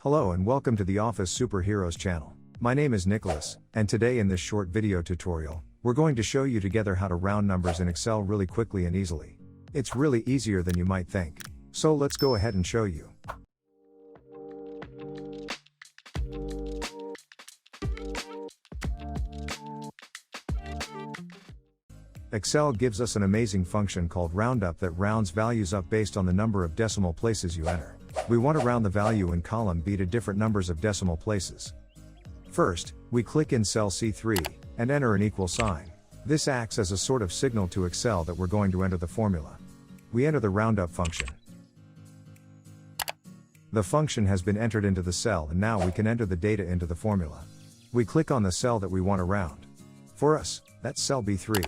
Hello and welcome to the Office Superheroes channel. My name is Nicholas, and today in this short video tutorial, we're going to show you together how to round numbers in Excel really quickly and easily. It's really easier than you might think. So let's go ahead and show you. Excel gives us an amazing function called ROUNDUP that rounds values up based on the number of decimal places you enter. We want to round the value in column B to different numbers of decimal places. First, we click in cell C3, and enter an equal sign. This acts as a sort of signal to Excel that we're going to enter the formula. We enter the ROUNDUP function. The function has been entered into the cell and now we can enter the data into the formula. We click on the cell that we want to round. For us, that's cell B3.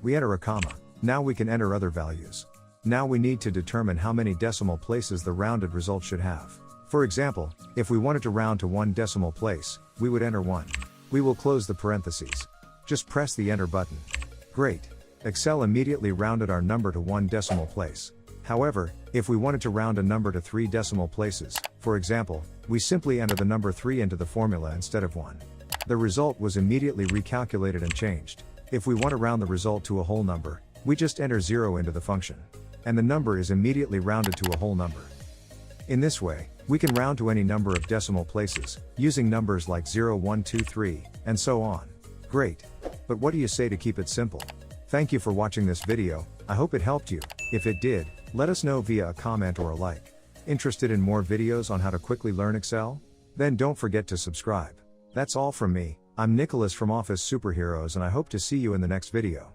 We enter a comma. Now we can enter other values. Now we need to determine how many decimal places the rounded result should have. For example, if we wanted to round to 1 decimal place, we would enter 1. We will close the parentheses. Just press the enter button. Great! Excel immediately rounded our number to 1 decimal place. However, if we wanted to round a number to 3 decimal places, for example, we simply enter the number 3 into the formula instead of 1. The result was immediately recalculated and changed. If we want to round the result to a whole number, we just enter 0 into the function. And the number is immediately rounded to a whole number. In this way, we can round to any number of decimal places, using numbers like 0, 1, 2, 3, and so on. Great! But what do you say to keep it simple? Thank you for watching this video, I hope it helped you. If it did, let us know via a comment or a like. Interested in more videos on how to quickly learn Excel? Then don't forget to subscribe. That's all from me, I'm Nicholas from Office Superheroes and I hope to see you in the next video.